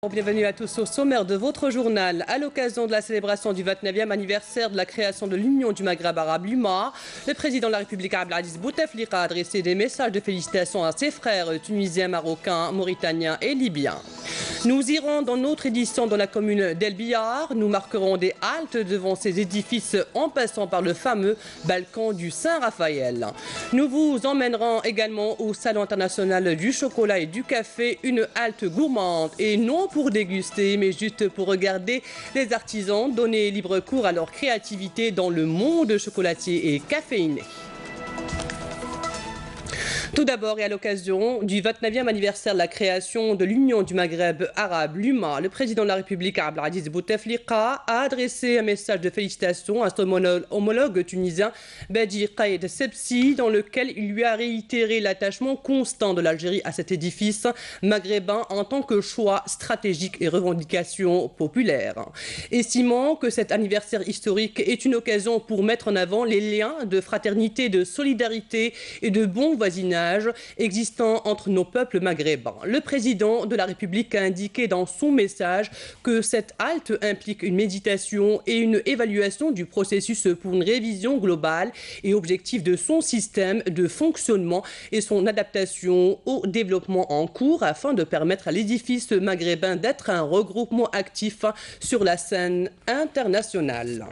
Bienvenue à tous au sommaire de votre journal. À l'occasion de la célébration du 29e anniversaire de la création de l'Union du Maghreb arabe, l'UMA, le président de la République Abdelaziz Bouteflika a adressé des messages de félicitations à ses frères tunisiens, marocains, mauritaniens et libyens. Nous irons dans notre édition dans la commune d'El Biar. Nous marquerons des haltes devant ces édifices en passant par le fameux balcon du Saint-Raphaël. Nous vous emmènerons également au Salon international du chocolat et du café, une halte gourmande et non pour déguster, mais juste pour regarder les artisans donner libre cours à leur créativité dans le monde chocolatier et caféiné. Tout d'abord, et à l'occasion du 29e anniversaire de la création de l'Union du Maghreb arabe, l'UMA, le président de la République Abdelaziz Bouteflika a adressé un message de félicitations à son homologue tunisien Badi Qaïd Sebsi, dans lequel il lui a réitéré l'attachement constant de l'Algérie à cet édifice maghrébin en tant que choix stratégique et revendication populaire. Estimant que cet anniversaire historique est une occasion pour mettre en avant les liens de fraternité, de solidarité et de bon voisinage existant entre nos peuples maghrébins. Le président de la République a indiqué dans son message que cette halte implique une méditation et une évaluation du processus pour une révision globale et objective de son système de fonctionnement et son adaptation au développement en cours afin de permettre à l'édifice maghrébin d'être un regroupement actif sur la scène internationale.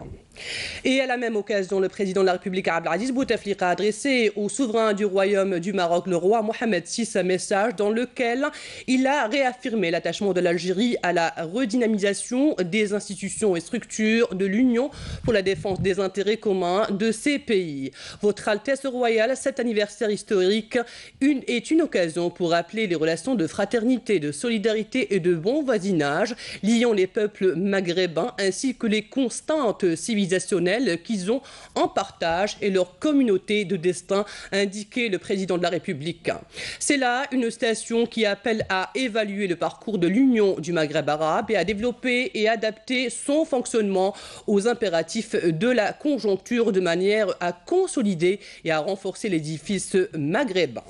Et à la même occasion, le président de la République Abdelaziz Bouteflika a adressé au souverain du royaume du Maroc, le roi Mohamed VI, un message dans lequel il a réaffirmé l'attachement de l'Algérie à la redynamisation des institutions et structures de l'Union pour la défense des intérêts communs de ces pays. Votre Altesse royale, cet anniversaire historique est une occasion pour rappeler les relations de fraternité, de solidarité et de bon voisinage liant les peuples maghrébins ainsi que les constantes civilisationnelles qu'ils ont en partage et leur communauté de destin, a indiqué le président de la République. C'est là une station qui appelle à évaluer le parcours de l'Union du Maghreb arabe et à développer et adapter son fonctionnement aux impératifs de la conjoncture de manière à consolider et à renforcer l'édifice maghrébin.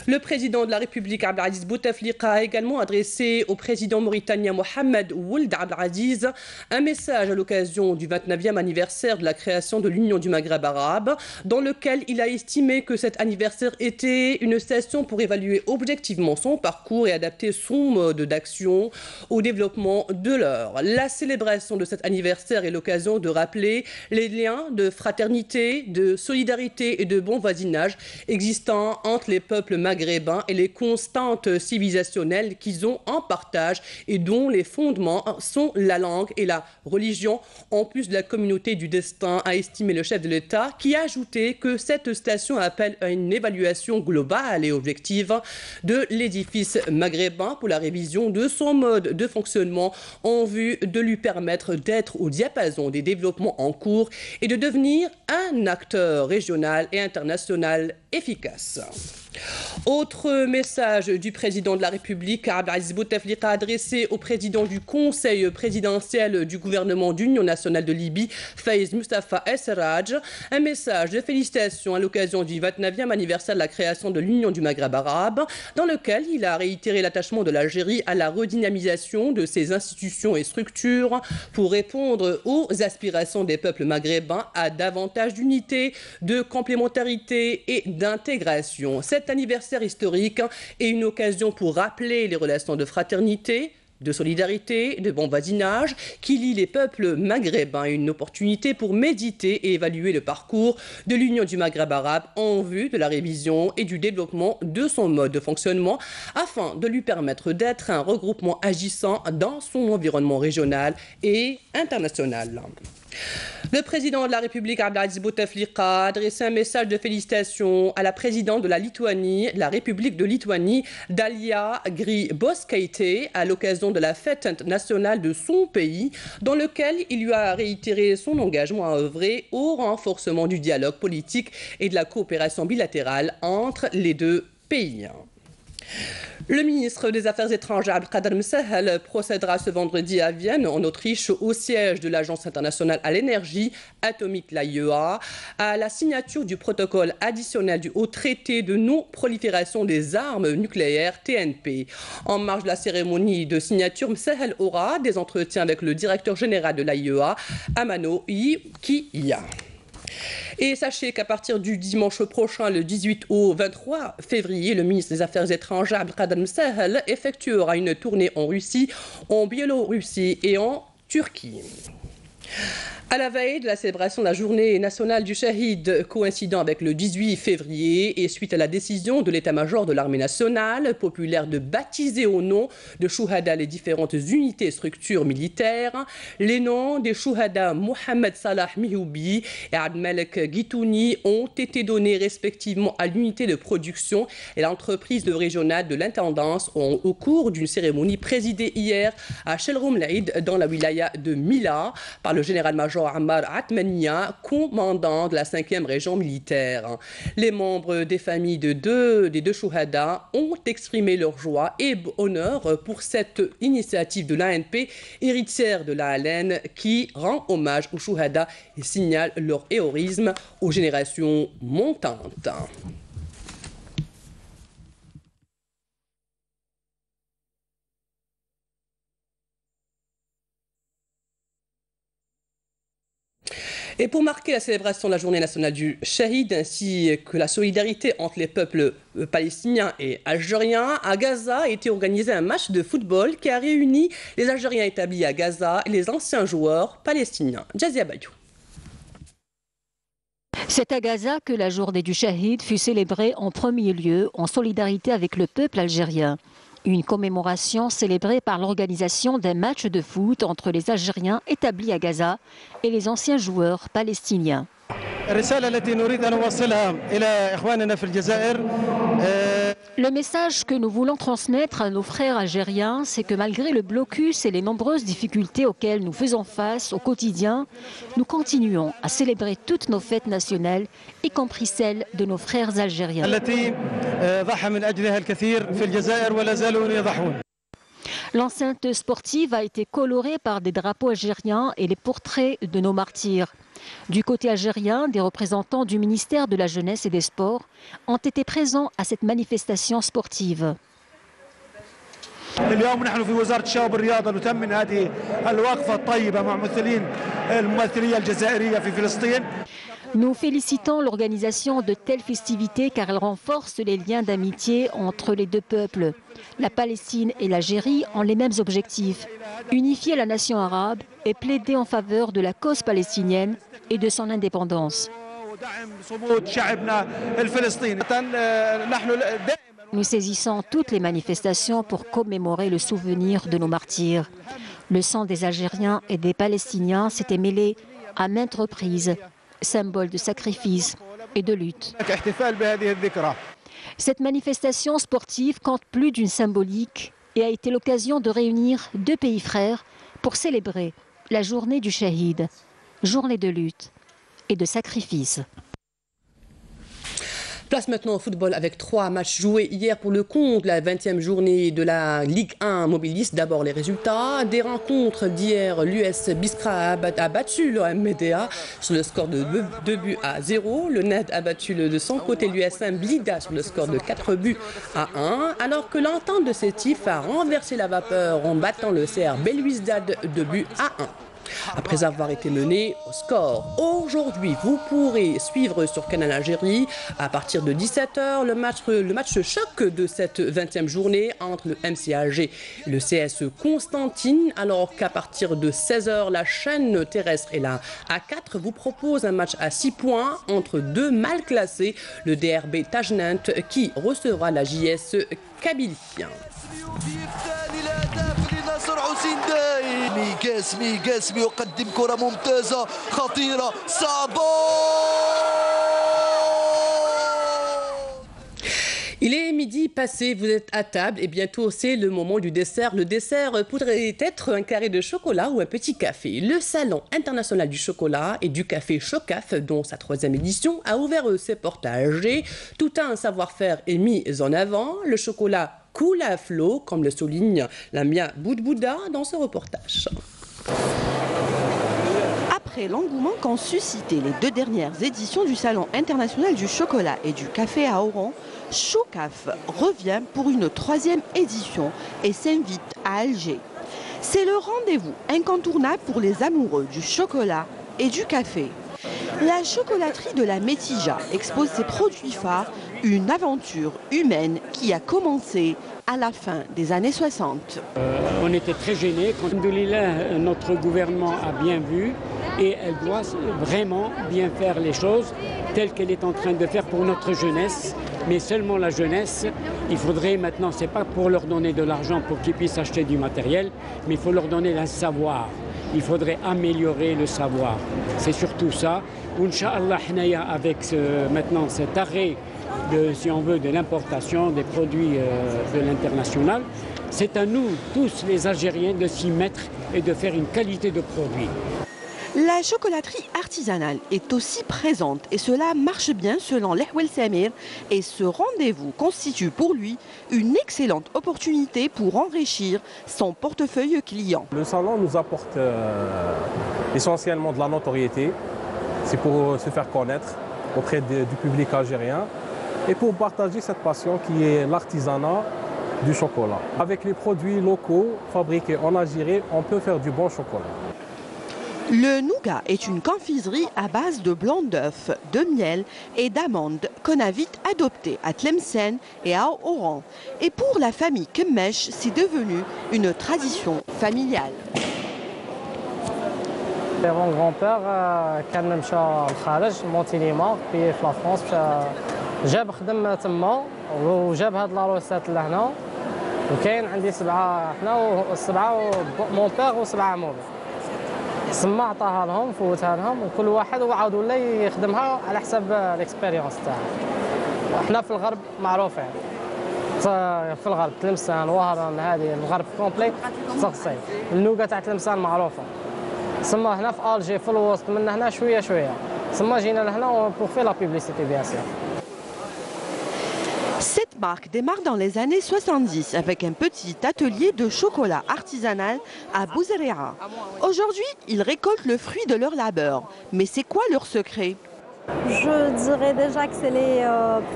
Le président de la République Abdelaziz Bouteflika a également adressé au président mauritanien Mohamed Ould Abdelaziz un message à l'occasion du 29e anniversaire de la création de l'Union du Maghreb arabe, dans lequel il a estimé que cet anniversaire était une station pour évaluer objectivement son parcours et adapter son mode d'action au développement de l'heure. La célébration de cet anniversaire est l'occasion de rappeler les liens de fraternité, de solidarité et de bon voisinage existants entre les peuples maghrébins et les constantes civilisationnelles qu'ils ont en partage et dont les fondements sont la langue et la religion, en plus de la communauté du destin, a estimé le chef de l'État, qui a ajouté que cette station appelle à une évaluation globale et objective de l'édifice maghrébin pour la révision de son mode de fonctionnement en vue de lui permettre d'être au diapason des développements en cours et de devenir un acteur régional et international efficace. Autre message du président de la République, Abdelaziz Bouteflika, adressé au président du Conseil présidentiel du gouvernement d'Union nationale de Libye, Faiz Mustafa El-Serraj, un message de félicitations à l'occasion du 29e anniversaire de la création de l'Union du Maghreb arabe, dans lequel il a réitéré l'attachement de l'Algérie à la redynamisation de ses institutions et structures pour répondre aux aspirations des peuples maghrébins à davantage d'unité, de complémentarité et d'intégration. Cet anniversaire historique est une occasion pour rappeler les relations de fraternité, de solidarité, de bon voisinage qui lient les peuples maghrébins, une opportunité pour méditer et évaluer le parcours de l'Union du Maghreb arabe en vue de la révision et du développement de son mode de fonctionnement afin de lui permettre d'être un regroupement agissant dans son environnement régional et international. Le président de la République Abdelaziz Bouteflika a adressé un message de félicitations à la présidente de la Lituanie, la République de Lituanie, Dalia Grybauskaitė, à l'occasion de la fête nationale de son pays, dans lequel il lui a réitéré son engagement à œuvrer au renforcement du dialogue politique et de la coopération bilatérale entre les deux pays. Le ministre des Affaires étrangères Abdelkader Msahel procédera ce vendredi à Vienne, en Autriche, au siège de l'Agence internationale à l'énergie atomique, l'AIEA, à la signature du protocole additionnel au traité de non-prolifération des armes nucléaires TNP. En marge de la cérémonie de signature, Msahel aura des entretiens avec le directeur général de l'AIEA, Amano Yikiya. Et sachez qu'à partir du dimanche prochain, le 18 au 23 février, le ministre des Affaires étrangères Abdelkader Msahel effectuera une tournée en Russie, en Biélorussie et en Turquie. À la veille de la célébration de la journée nationale du Shahid, coïncidant avec le 18 février et suite à la décision de l'état-major de l'armée nationale populaire de baptiser au nom de Chouhada les différentes unités et structures militaires, les noms des Chouhada Mohamed Salah Mihoubi et Abdelmalek Guitouni ont été donnés respectivement à l'unité de production et l'entreprise de régionale de l'intendance au cours d'une cérémonie présidée hier à Shelroum Laïd dans la wilaya de Mila par le général-major Ammar Atmania, commandant de la 5e région militaire. Les membres des familles des deux Chouhada ont exprimé leur joie et honneur pour cette initiative de l'ANP, héritière de la LN, qui rend hommage aux Chouhada et signale leur héroïsme aux générations montantes. Et pour marquer la célébration de la journée nationale du Shahid, ainsi que la solidarité entre les peuples palestiniens et algériens, à Gaza a été organisé un match de football qui a réuni les Algériens établis à Gaza et les anciens joueurs palestiniens. Jazia Bayou. C'est à Gaza que la journée du Shahid fut célébrée en premier lieu en solidarité avec le peuple algérien. Une commémoration célébrée par l'organisation d'un match de foot entre les Algériens établis à Gaza et les anciens joueurs palestiniens. Le message que nous voulons transmettre à nos frères algériens, c'est que malgré le blocus et les nombreuses difficultés auxquelles nous faisons face au quotidien, nous continuons à célébrer toutes nos fêtes nationales, y compris celles de nos frères algériens. L'enceinte sportive a été colorée par des drapeaux algériens et les portraits de nos martyrs. Du côté algérien, des représentants du ministère de la Jeunesse et des Sports ont été présents à cette manifestation sportive. Nous félicitons l'organisation de telles festivités car elles renforcent les liens d'amitié entre les deux peuples. La Palestine et l'Algérie ont les mêmes objectifs, unifier la nation arabe et plaider en faveur de la cause palestinienne et de son indépendance. Nous saisissons toutes les manifestations pour commémorer le souvenir de nos martyrs. Le sang des Algériens et des Palestiniens s'était mêlé à maintes reprises, symbole de sacrifice et de lutte. Cette manifestation sportive compte plus d'une symbolique et a été l'occasion de réunir deux pays frères pour célébrer la journée du Shahid, journée de lutte et de sacrifice. Place maintenant au football avec 3 matchs joués hier pour le compte de la 20e journée de la Ligue 1 mobiliste. D'abord les résultats des rencontres d'hier. L'US Biskra a battu le MDA sur le score de 2 buts à 0. Le NED a battu de son côté l'USM Blida sur le score de 4 buts à 1. Alors que l'entente de Sétif a renversé la vapeur en battant le CR Belouizdad 2 buts à 1. Après avoir été mené au score. Aujourd'hui, vous pourrez suivre sur Canal Algérie à partir de 17h le match choc de cette 20e journée entre le MC Alger et le CS Constantine, alors qu'à partir de 16h, la chaîne terrestre et la A4 vous propose un match à 6 points entre deux mal classés, le DRB Tajnant qui recevra la JS Kabylie. ميقاسمي يقدم كرة ممتازة خطيرة صعبة. Il est midi passé, vous êtes à table et bientôt c'est le moment du dessert. Le dessert pourrait être un carré de chocolat ou un petit café. Le Salon international du chocolat et du café Chocaf, dont sa 3e édition, a ouvert ses portes à Alger. Tout un savoir-faire est mis en avant. Le chocolat coule à flot, comme le souligne Lamia Boudbouda dans ce reportage. Après l'engouement qu'ont suscité les 2 dernières éditions du Salon international du chocolat et du café à Oran, Chocaf revient pour une 3e édition et s'invite à Alger. C'est le rendez-vous incontournable pour les amoureux du chocolat et du café. La chocolaterie de la Métija expose ses produits phares, une aventure humaine qui a commencé à la fin des années 60. On était très gênés. Alhamdoulilah, notre gouvernement a bien vu et elle doit vraiment bien faire les choses telles qu'elle est en train de faire pour notre jeunesse. Mais seulement la jeunesse, il faudrait maintenant, c'est pas pour leur donner de l'argent pour qu'ils puissent acheter du matériel, mais il faut leur donner un savoir. Il faudrait améliorer le savoir. C'est surtout ça. Inch'Allah, avec maintenant cet arrêt, si on veut, de l'importation des produits de l'international, c'est à nous, tous les Algériens, de s'y mettre et de faire une qualité de produit. La chocolaterie artisanale est aussi présente et cela marche bien selon l'Ehwel Samir et ce rendez-vous constitue pour lui une excellente opportunité pour enrichir son portefeuille client. Le salon nous apporte essentiellement de la notoriété, c'est pour se faire connaître auprès du public algérien et pour partager cette passion qui est l'artisanat du chocolat. Avec les produits locaux fabriqués en Algérie, on peut faire du bon chocolat. Le nougat est une confiserie à base de blanc d'œuf, de miel et d'amandes qu'on a vite adopté à Tlemcen et à Oran. Et pour la famille Kemmesh, c'est devenu une tradition familiale. Mon grand-père كان مشى للخارج مونتينيمار في فرنسا جاب خدم تما وجاب هاد لاروسات لهنا وكاين عندي 7 حنا و7 مون بيغ و7 عمومي سما عطاها لهم فوتها لهم وكل واحد وعاود ولا يخدمها على حسب الاكسبيريونس تاعه. احنا في الغرب معروفين في الغرب تلمسان وهران هذه الغرب كومبلي تغصي النوغا تاع تلمسان معروفه. سما هنا في الجي في الوسط من هنا شويه شويه سما جينا لهنا pour faire la publicité bien sûr. Cette marque démarre dans les années 70 avec un petit atelier de chocolat artisanal à Bouzerea. Aujourd'hui, ils récoltent le fruit de leur labeur. Mais c'est quoi leur secret? Je dirais déjà que c'est les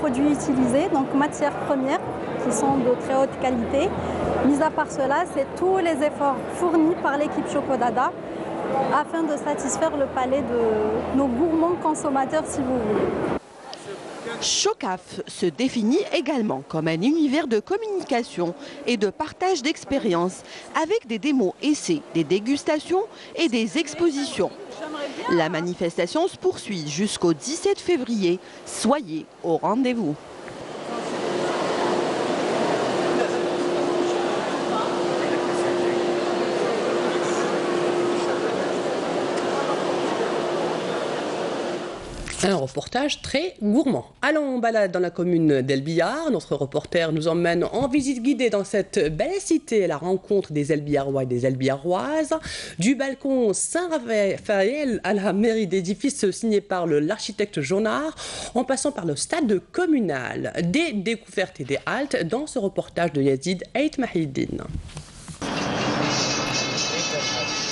produits utilisés, donc matières premières qui sont de très haute qualité. Mis à part cela, c'est tous les efforts fournis par l'équipe Chocodada afin de satisfaire le palais de nos gourmands consommateurs, si vous voulez. Chocaf se définit également comme un univers de communication et de partage d'expériences avec des démos essais, des dégustations et des expositions. La manifestation se poursuit jusqu'au 17 février. Soyez au rendez-vous. Un reportage très gourmand. Allons en balade dans la commune d'El Biar. Notre reporter nous emmène en visite guidée dans cette belle cité à la rencontre des El Biarois et des El Biaroises. Du balcon Saint-Raphaël à la mairie d'édifice signé par l'architecte Jonard, en passant par le stade communal. Des découvertes et des haltes dans ce reportage de Yazid Ait Mahidine.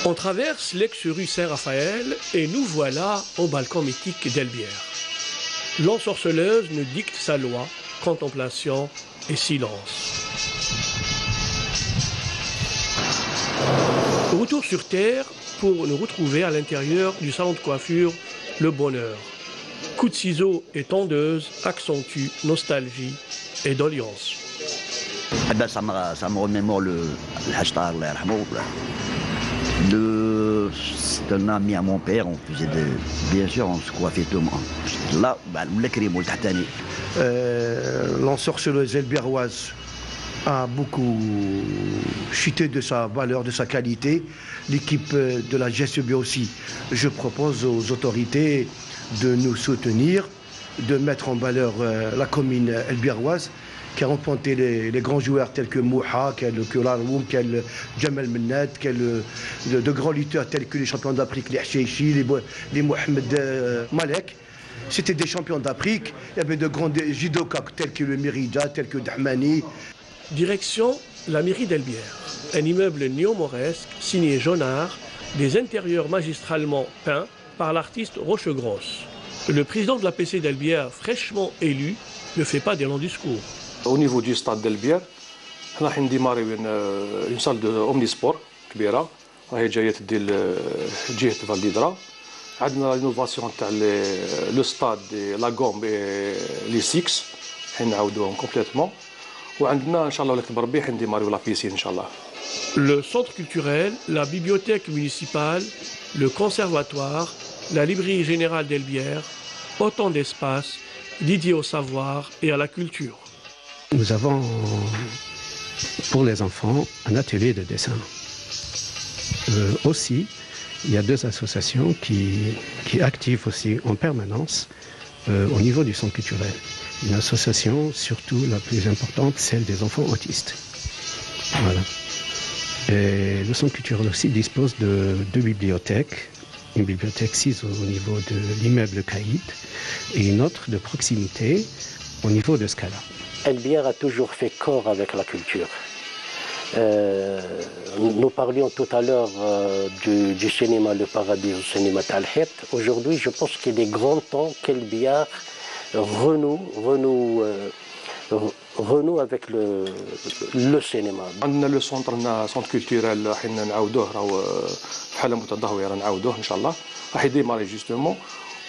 On traverse l'ex-rue Saint-Raphaël et nous voilà au balcon mythique d'El Biar. L'ensorceleuse nous dicte sa loi, contemplation et silence. Retour sur terre pour nous retrouver à l'intérieur du salon de coiffure Le Bonheur. Coups de ciseaux et tondeuse accentuent nostalgie et doléance. Ça me remémore le hashtag. C'est un ami à mon père, on faisait bien sûr on se coiffait tout le monde. Là, l'ensorceleuse elbiaroise a beaucoup chuté de sa valeur, de sa qualité. L'équipe de la GSEB aussi. Je propose aux autorités de nous soutenir, de mettre en valeur la commune elbiaroise, qui a remporté les grands joueurs tels que Mouha, que Laroum, que Jamal Mennad, de grands lutteurs tels que les champions d'Afrique, les Hacheichi, les Mohamed Malek. C'était des champions d'Afrique. Il y avait de grands judokas tels que le Mérida, tels que Dahmani. Direction la mairie d'Elbière. Un immeuble néo-mauresque signé Jonard, des intérieurs magistralement peints par l'artiste Rochegrosse. Le président de la PC d'Elbière, fraîchement élu, ne fait pas des longs discours. Au niveau du stade d'Elbière, nous avons démarré une salle de omnisport كبيرة راهي جاية تدي لجهة فالديدرا. عندنا رينوفاسيون تاع لو ستاد لا غوم لي 6 حين نعاودوهم كومبليتمون وعندنا ان شاء الله ولكن بربي حين ديماريو لا بيسين ان شاء الله. Le centre culturel, la bibliothèque municipale, le conservatoire, la librairie générale d'Elbière, autant d'espaces dédiés au savoir et à la culture. Nous avons pour les enfants un atelier de dessin. Aussi, il y a deux associations qui activent aussi en permanence au niveau du centre culturel. Une association, surtout la plus importante, celle des enfants autistes. Voilà. Et le centre culturel aussi dispose de deux bibliothèques. Une bibliothèque 6 au niveau de l'immeuble Caïd et une autre de proximité au niveau de Scala. Elbière a toujours fait corps avec la culture. Nous parlions tout à l'heure du cinéma Le Paradis au cinéma Talhet. Aujourd'hui, je pense qu'il est grand temps qu'Elbière renoue avec le cinéma. عندنا لو سونتر كولتورال حين نعاودوه راهو في حاله متدهوره نعاودوه ان شاء الله راح يديماري جوستومون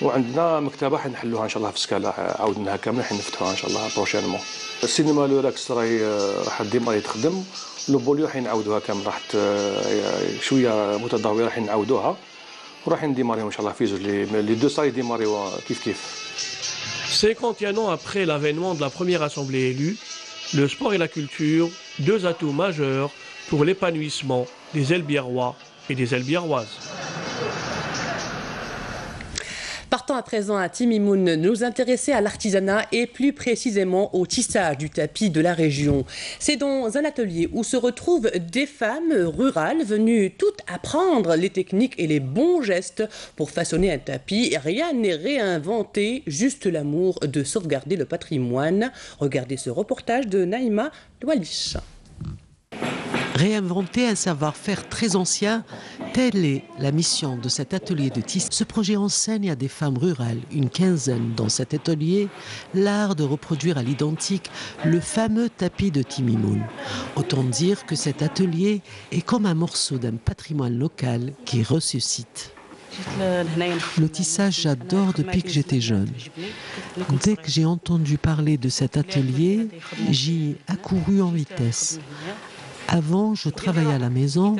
وعندنا مكتبه حين نحلوها ان شاء الله في سكالا عاودناها كامله حين نفتحوها ان شاء الله بروشينمون. السينما لوراكس راح ديماري تخدم لو بوليو حين نعاودوها كامل راح شويه متدهوره حين نعاودوها وراح نديماريو ان شاء الله في زوج لي دو ساي ديماريو كيف 51 ans après l'avènement de la première assemblée élue, le sport et la culture, deux atouts majeurs pour l'épanouissement des Elbiérois et des Elbiéroises. Partons à présent à Timimoun, nous intéresser à l'artisanat et plus précisément au tissage du tapis de la région. C'est dans un atelier où se retrouvent des femmes rurales venues toutes apprendre les techniques et les bons gestes pour façonner un tapis. Rien n'est réinventé, juste l'amour de sauvegarder le patrimoine. Regardez ce reportage de Naïma Loualish. Réinventer un savoir-faire très ancien, telle est la mission de cet atelier de tissage. Ce projet enseigne à des femmes rurales, une quinzaine dans cet atelier, l'art de reproduire à l'identique le fameux tapis de Timimoun. Autant dire que cet atelier est comme un morceau d'un patrimoine local qui ressuscite. Le tissage, j'adore depuis que j'étais jeune. Dès que j'ai entendu parler de cet atelier, j'y ai accouru en vitesse. Avant, je travaillais à la maison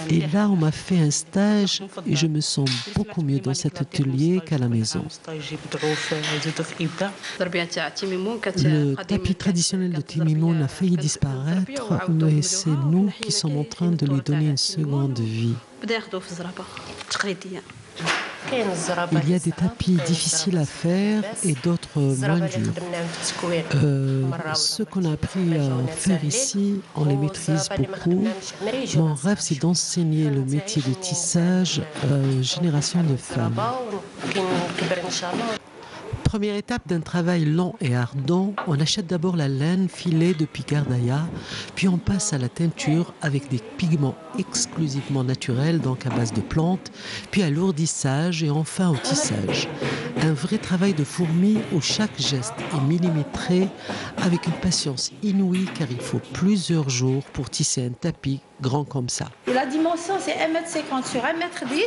et là, on m'a fait un stage et je me sens beaucoup mieux dans cet atelier qu'à la maison. Le tapis traditionnel de Timimoun a failli disparaître, mais c'est nous qui sommes en train de lui donner une seconde vie. Il y a des tapis difficiles à faire et d'autres moins durs. Ce qu'on a appris à faire ici, on les maîtrise beaucoup. Mon rêve, c'est d'enseigner le métier de tissage à une génération de femmes. Première étape d'un travail lent et ardent, on achète d'abord la laine filée depuis Gardaya, puis on passe à la teinture avec des pigments exclusivement naturels, donc à base de plantes, puis à l'ourdissage et enfin au tissage. Un vrai travail de fourmi où chaque geste est millimétré avec une patience inouïe car il faut plusieurs jours pour tisser un tapis grand comme ça. Et la dimension, c'est 1,50 m sur 1,10 m.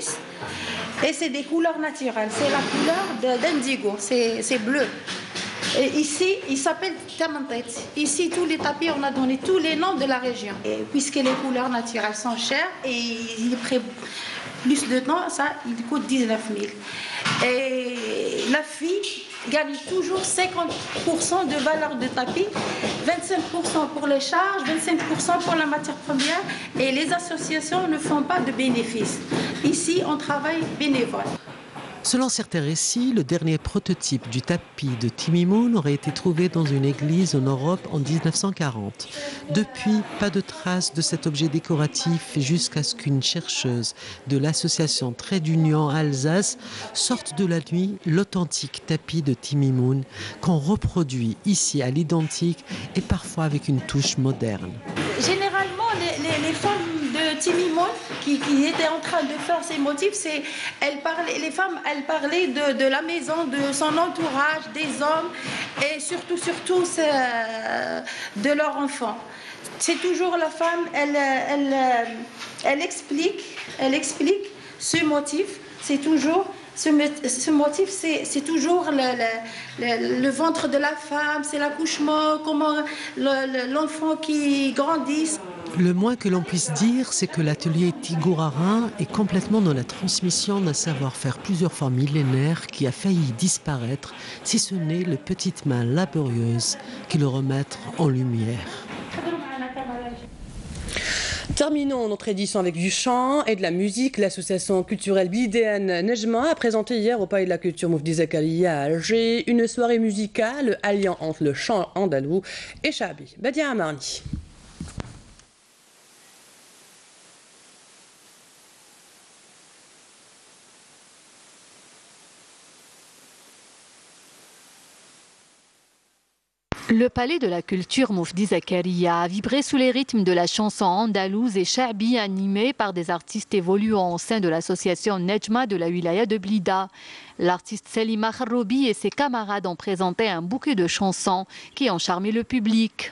Et c'est des couleurs naturelles. C'est la couleur d'indigo, c'est bleu. Et ici, il s'appelle Tamantet. Ici, tous les tapis, on a donné tous les noms de la région. Et puisque les couleurs naturelles sont chères et il est pris plus de temps, ça, il coûte 19 000. Et la fille gagne toujours 50% de valeur de tapis, 25% pour les charges, 25% pour la matière première. Et les associations ne font pas de bénéfices. Ici, on travaille bénévole. Selon certains récits, le dernier prototype du tapis de Timimoun aurait été trouvé dans une église en Europe en 1940. Depuis, pas de traces de cet objet décoratif jusqu'à ce qu'une chercheuse de l'association Trait d'Union Alsace sorte de la nuit l'authentique tapis de Timimoun qu'on reproduit ici à l'identique et parfois avec une touche moderne. Généralement, les femmes de Timimoun qui étaient en train de faire ces motifs, les femmes parlaient de la maison, de son entourage, des hommes et surtout de leurs enfants. C'est toujours la femme, elle explique ce motif, c'est toujours... Ce motif, c'est toujours le ventre de la femme, c'est l'accouchement, comment l'enfant qui grandit. Le moins que l'on puisse dire, c'est que l'atelier Tigourarin est complètement dans la transmission d'un savoir-faire plusieurs fois millénaire qui a failli disparaître, si ce n'est les petites mains laborieuses qui le remettent en lumière. Terminons notre édition avec du chant et de la musique. L'association culturelle Bidéane Nejma a présenté hier au Palais de la Culture Moufdi Zakaria à Alger une soirée musicale alliant entre le chant andalou et Chabi. Badia Amarni. Le palais de la culture Moufdi Zakaria a vibré sous les rythmes de la chanson andalouse et Chabi animée par des artistes évoluant au sein de l'association Nejma de la wilaya de Blida. L'artiste Selima Kharoubi et ses camarades ont présenté un bouquet de chansons qui ont charmé le public.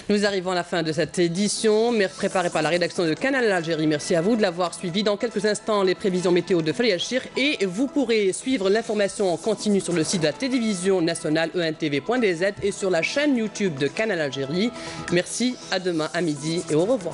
Nous arrivons à la fin de cette édition, préparée par la rédaction de Canal Algérie. Merci à vous de l'avoir suivi. Dans quelques instants, les prévisions météo de Faliachir et vous pourrez suivre l'information en continu sur le site de la télévision nationale entv.dz et sur la chaîne YouTube de Canal Algérie. Merci, à demain à midi et au revoir.